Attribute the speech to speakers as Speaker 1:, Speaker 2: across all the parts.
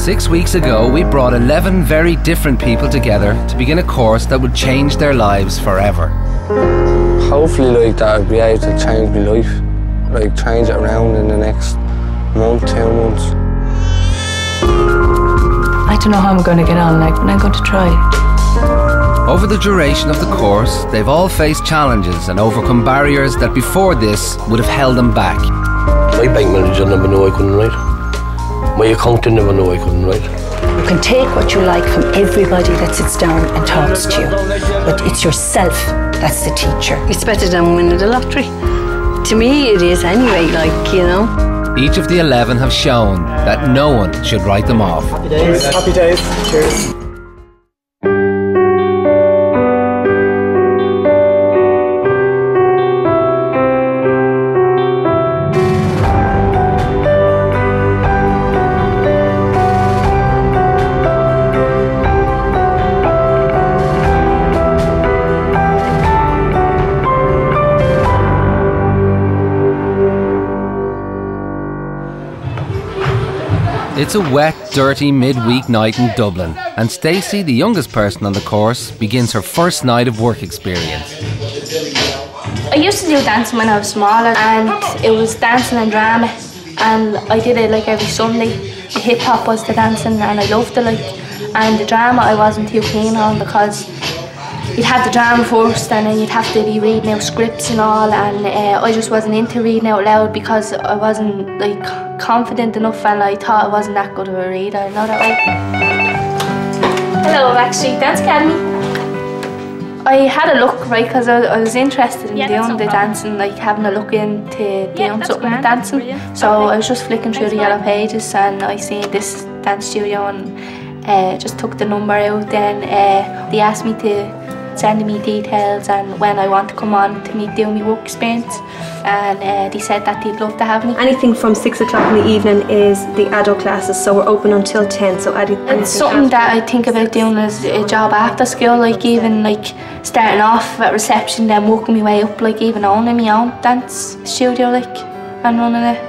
Speaker 1: 6 weeks ago, we brought 11 very different people together to begin a course that would change their lives forever.
Speaker 2: Hopefully, like, that I'll be able to change my life, like, change it around in the next month, 2 months.
Speaker 3: I don't know how I'm going to get on, like, but I'm going to try.
Speaker 1: Over the duration of the course, they've all faced challenges and overcome barriers that before this would have held them back.
Speaker 4: My bank manager never knew I couldn't write. My accountant never knew I couldn't write.
Speaker 3: You can take what you like from everybody that sits down and talks to you, but it's yourself that's the teacher.
Speaker 5: It's better than winning the lottery. To me, it is anyway, like, you know.
Speaker 1: Each of the 11 have shown that no one should write them off.
Speaker 6: Happy days. Happy days. Cheers.
Speaker 1: It's a wet, dirty midweek night in Dublin, and Stacey, the youngest person on the course, begins her first night of work experience.
Speaker 7: I used to do dancing when I was smaller, and it was dancing and drama, and I did it like every Sunday. The hip hop was the dancing, and I loved it, like, and the drama I wasn't too keen on because you'd have the drama first and then you'd have to be reading out scripts and all, and I just wasn't into reading out loud because I wasn't, like, confident enough, and I thought I wasn't that good of a reader, you know that way. Hello, Backstreet Dance Academy. I had a look, right, because I was interested in doing the dancing, like having a look into doing something with dancing. So I was just flicking through the yellow pages and I seen this dance studio and just took the number out. Then they asked me to send me details and when I want to come on to do my work experience, and they said that they'd love to have me.
Speaker 8: Anything from 6 o'clock in the evening is the adult classes, so we're open until 10. So
Speaker 7: it's something that I think about doing as a job after school, like even like starting off at reception, then working my way up, like even owning my own dance studio, like, and running it.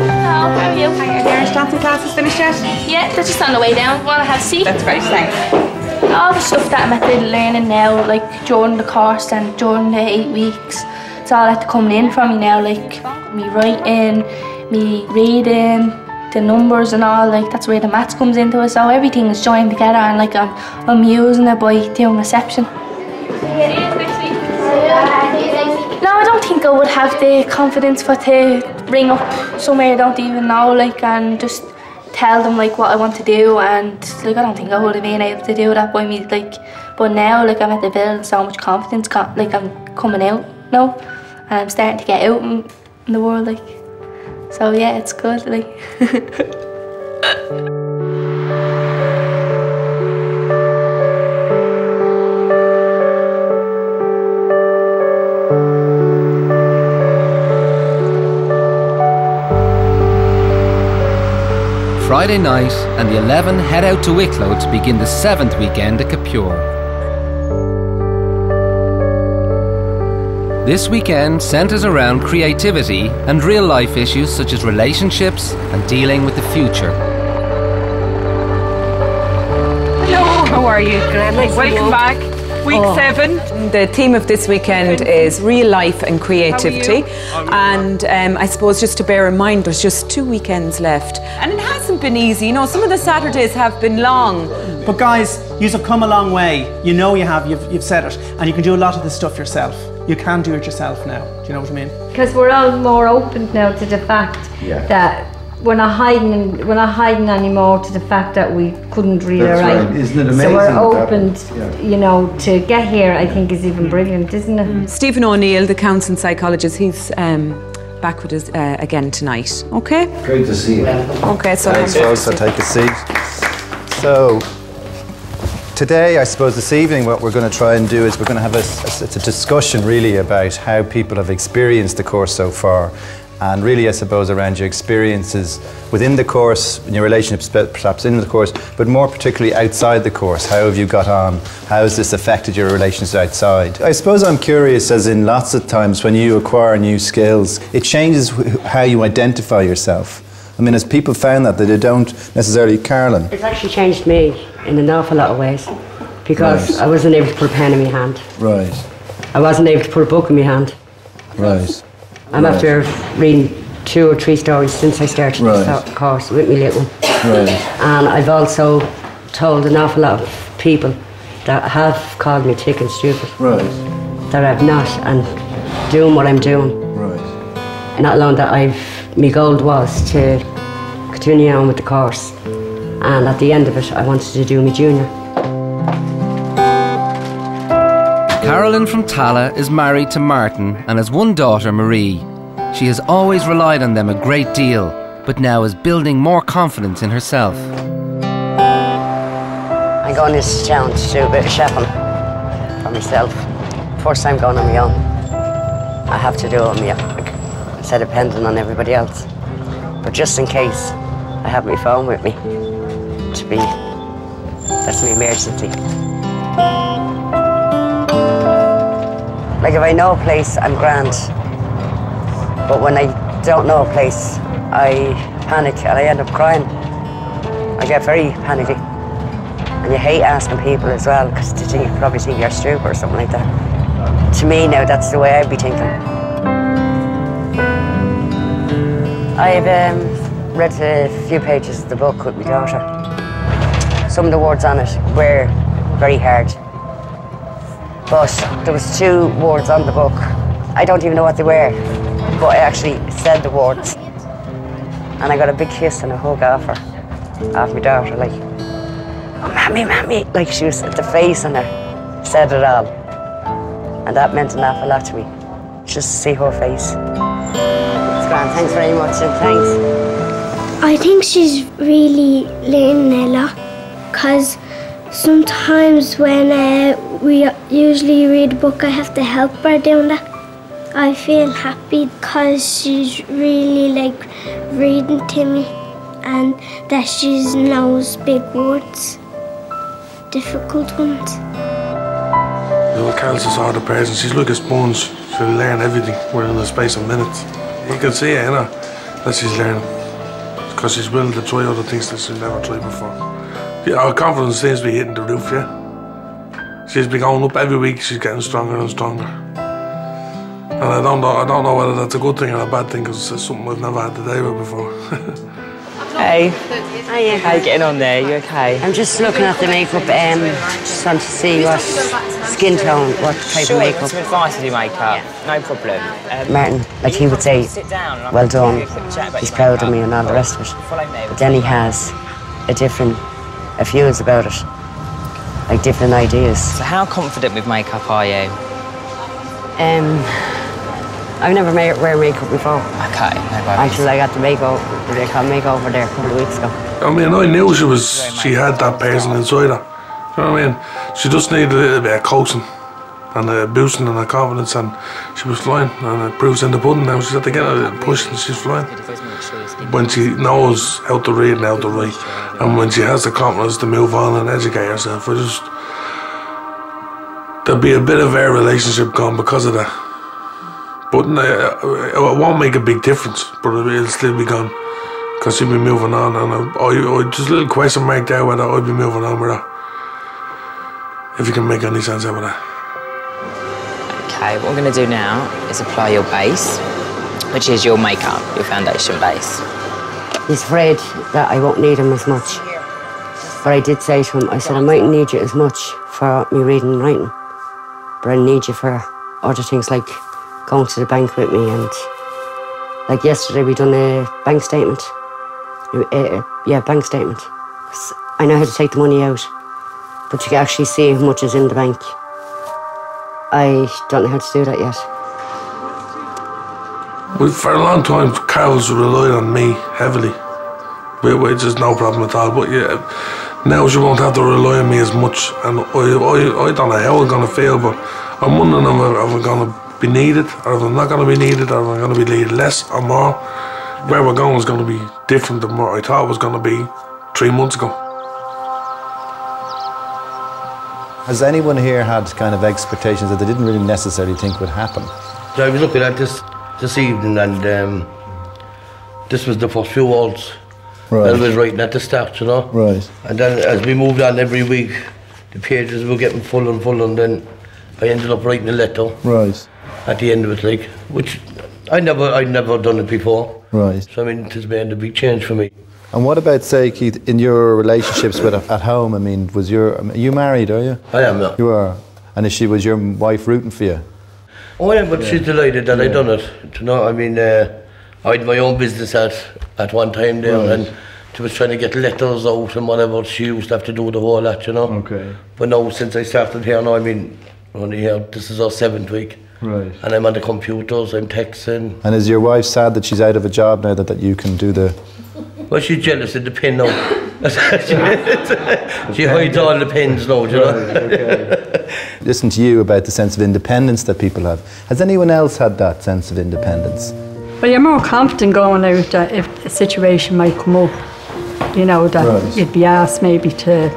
Speaker 7: Hello, how are you?
Speaker 8: Are your dancing classes finished yet?
Speaker 7: Yeah, they're just on the way down. Want to have a seat?
Speaker 8: That's great, thanks.
Speaker 7: All the stuff that I'm at the learning now, like during the course and during the 8 weeks, it's all at coming in from me now, like me writing, me reading, the numbers and all, like that's where the maths comes into it, so everything is joined together and like I'm using it by doing reception. No, I don't think I would have the confidence to ring up somewhere I don't even know, like, and just tell them like what I want to do, and like I don't think I would have been able to do that by me, like, but now like I'm at the building so much confidence, like I'm coming out now and I'm starting to get out in the world, like, so yeah, it's good, like.
Speaker 1: Friday night, and the 11 head out to Wicklow to begin the 7th weekend at Capure. This weekend centres around creativity and real-life issues such as relationships and dealing with the future.
Speaker 9: Hello, how are you? Welcome back. Week 7.
Speaker 10: The theme of this weekend is real life and creativity, and I suppose just to bear in mind there's just 2 weekends left and it hasn't been easy, you know, some of the Saturdays have been long.
Speaker 6: But guys, you've come a long way, you know you have, you've said it, and you can do a lot of this stuff yourself. You can do it yourself now, do you know what I mean?
Speaker 11: Because we're all more open now to the fact that we're not hiding anymore to the fact that we couldn't read or write.
Speaker 12: Right. Isn't it amazing?
Speaker 11: So we're open, you know, to get here, I think is even brilliant, isn't it?
Speaker 10: Stephen O'Neill, the counselling psychologist, he's back with us again tonight. Okay?
Speaker 12: Great to see you.
Speaker 10: Okay, so
Speaker 13: thanks, folks. So take a seat. So today, I suppose this evening, what we're going to try and do is we're going to have a discussion really about how people have experienced the course so far. And really, I suppose, around your experiences within the course, and your relationships perhaps in the course, but more particularly outside the course. How have you got on? How has this affected your relations outside? I suppose I'm curious, as in lots of times when you acquire new skills, it changes how you identify yourself. I mean, has people found that they don't necessarily, Carolyn?
Speaker 12: It's actually changed me in an awful lot of ways, because I wasn't able to put a pen in my hand.
Speaker 13: Right.
Speaker 12: I wasn't able to put a book in my hand.
Speaker 13: Right.
Speaker 12: I'm after reading 2 or 3 stories since I started this course with my little one.
Speaker 13: Right.
Speaker 12: And I've also told an awful lot of people that have called me thick and stupid.
Speaker 13: Right.
Speaker 12: That I've not, and doing what I'm doing.
Speaker 13: Right.
Speaker 12: Not alone that my goal was to continue on with the course, and at the end of it I wanted to do my junior.
Speaker 1: Carolyn from Tala is married to Martin and has one daughter, Marie. She has always relied on them a great deal, but now is building more confidence in herself.
Speaker 12: I'm going into town to do a bit of shopping for myself. First time going on my own. I have to do it on my own, instead of depending on everybody else. But just in case, I have my phone with me that's my emergency. Like if I know a place, I'm grand. But when I don't know a place, I panic and I end up crying. I get very panicky. And you hate asking people as well, because they probably think you're stupid or something like that. To me now, that's the way I'd be thinking. I've read a few pages of the book with my daughter. Some of the words on it were very hard. But there was 2 words on the book. I don't even know what they were, but I actually said the words. And I got a big kiss and a hug off my daughter, like, oh, Mammy, Mammy, like she was, the face on her said it all. And that meant an awful lot to me, just to see her face. It's grand, thanks very much, and thanks.
Speaker 14: I think she's really learning a lot, because sometimes when we usually read a book, I have to help her doing that. I feel happy because she's really like reading to me, and that she knows big words, difficult ones.
Speaker 15: Little Carol's a sort of person, she's like a sponge. She'll learn everything within the space of minutes. You can see it in her that she's learning, because she's willing to try other things that she's never tried before. Yeah, her confidence seems to be hitting the roof, yeah. She's been going up every week, she's getting stronger and stronger. And I don't know whether that's a good thing or a bad thing, because it's something I've never had to deal with before.
Speaker 12: Hey. Hiya.
Speaker 16: How are you getting on there? You okay?
Speaker 12: I'm just looking at the makeup, just want to see what skin tone, what type of makeup.
Speaker 16: Some advice to do makeup, no problem.
Speaker 12: Martin, like he would say, well done, he's proud of me and all the rest of it. But then he has a few about it, like different ideas.
Speaker 16: So how confident with makeup are you?
Speaker 12: I've never wear makeup before.
Speaker 16: Okay, no worries.
Speaker 12: Actually, I got the makeover there a couple of weeks ago.
Speaker 15: I mean, I knew she had that person inside her. You know what I mean? She just needed a little bit of coaching and boosting in her confidence, and she was flying. And it proves in the pudding now. She's had to get a little push, and she's flying. When she knows how to read and how to write, and when she has the confidence to move on and educate herself, there'll be a bit of our relationship gone because of that. But it won't make a big difference, but it'll still be gone, because she'll be moving on, and I just a little question mark there whether I'll be moving on with her, if you can make any sense out of that.
Speaker 16: Okay, what we're going to do now is apply your base, which is your makeup, your foundation base.
Speaker 12: He's afraid that I won't need him as much, but I did say to him, I said, I mightn't need you as much for me reading and writing, but I need you for other things like going to the bank with me, and like yesterday we done a bank statement. Bank statement. I know how to take the money out, but you can actually see how much is in the bank. I don't know how to do that yet.
Speaker 15: Well, for a long time, Carol's relied on me heavily, which is no problem at all. But yeah, now she won't have to rely on me as much, and I don't know how I'm going to feel, but I'm wondering if I'm going to be needed, or if I'm not going to be needed, or if I'm going to be needed less or more. Where we're going is going to be different than what I thought it was going to be 3 months ago.
Speaker 13: Has anyone here had kind of expectations that they didn't really necessarily think would happen?
Speaker 4: So I was looking at this evening, and this was the first few words.
Speaker 13: Right.
Speaker 4: That I was writing at the start, you know.
Speaker 13: Right.
Speaker 4: And then as we moved on every week, the pages were getting full and full, and then I ended up writing a letter.
Speaker 13: Right.
Speaker 4: At the end of it, like, which I'd never done it before.
Speaker 13: Right.
Speaker 4: So I mean, it has made a big change for me.
Speaker 13: And what about, say, Keith, in your relationships with at home? I mean, are you married? Are you?
Speaker 4: I am. Yeah.
Speaker 13: You are. And was your wife rooting for you?
Speaker 4: Oh yeah, but she's delighted that I done it. You know, I mean, I had my own business at one time there, and she was trying to get letters out and whatever. She used to have to do the whole lot, you know.
Speaker 13: Okay.
Speaker 4: But now, since I started here now, I mean, only here, this is our 7th week.
Speaker 13: Right.
Speaker 4: And I'm on the computers, I'm texting.
Speaker 13: And is your wife sad that she's out of a job now that you can do the...
Speaker 4: Well, she's jealous of the pen now. She hides all the pens now, you know.
Speaker 13: Okay. Listen to you about the sense of independence that people have. Has anyone else had that sense of independence?
Speaker 11: Well, you're more confident going out that if a situation might come up, you know, that you'd be asked maybe to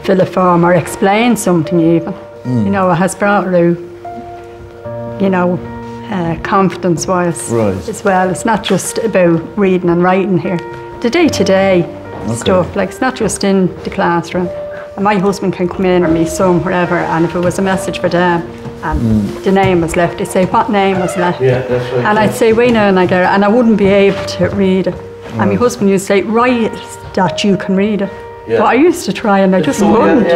Speaker 11: fill a form or explain something even. You know, it has brought out, you know, confidence-wise as well. It's not just about reading and writing here. The day-to-day stuff, like it's not just in the classroom. And my husband can come in or me son, wherever, and if it was a message for them and the name was left, they'd say, what name was left?
Speaker 4: Yeah, that's right.
Speaker 11: And I'd say, we know, and I wouldn't be able to read it. And my husband used to say, write that you can read it.
Speaker 4: Yeah.
Speaker 11: But I used to try and I just couldn't,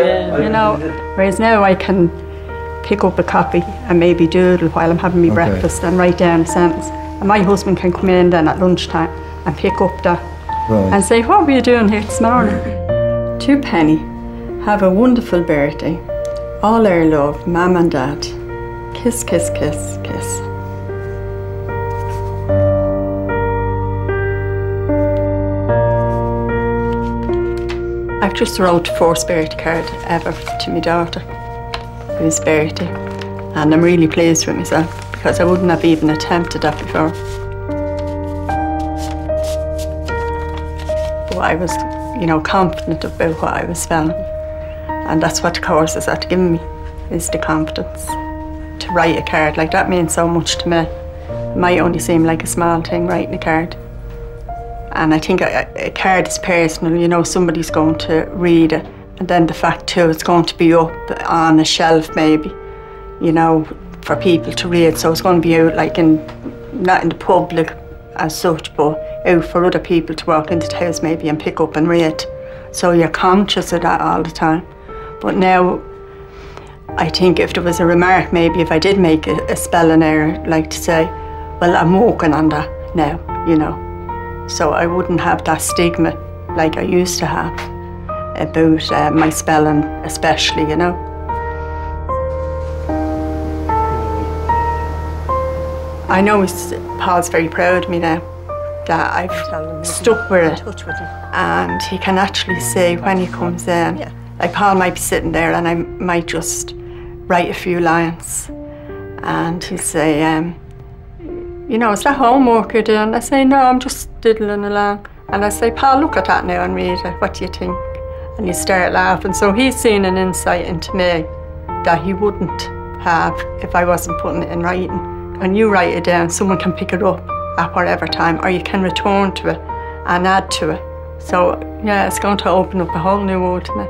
Speaker 11: you know. Whereas now I can pick up a copy and maybe doodle while I'm having my breakfast and write down a sentence. And my husband can come in then at lunchtime and pick up that and say, what were you doing here this morning? To Penny, have a wonderful birthday. All our love, Mum and Dad. Kiss, kiss, kiss, kiss. I've just wrote the first birthday card ever to my daughter for his birthday, and I'm really pleased with myself because I wouldn't have even attempted that before. But I was, you know, confident about what I was spelling, and that's what the courses had given me, is the confidence to write a card. Like, that means so much to me. It might only seem like a small thing, writing a card. And I think a card is personal, you know, somebody's going to read it. And then the fact too, it's going to be up on a shelf maybe, you know, for people to read. So it's going to be out like not in the public as such, but out for other people to walk into the house maybe and pick up and read. So you're conscious of that all the time. But now, I think if there was a remark, maybe if I did make a spelling error, like to say, well, I'm working on that now, you know. So I wouldn't have that stigma like I used to have about my spelling, especially, you know. I know Paul's very proud of me now that I've stuck with it, and he can actually see when he comes in. Like, Paul might be sitting there and I might just write a few lines, and he'll say, you know, is that homework you're doing? I say, no, I'm just diddling along. And I say, Paul, look at that now and read it. What do you think? And you start laughing. So he's seen an insight into me that he wouldn't have if I wasn't putting it in writing. When you write it down, someone can pick it up at whatever time, or you can return to it and add to it. So, yeah, it's going to open up a whole new world to me.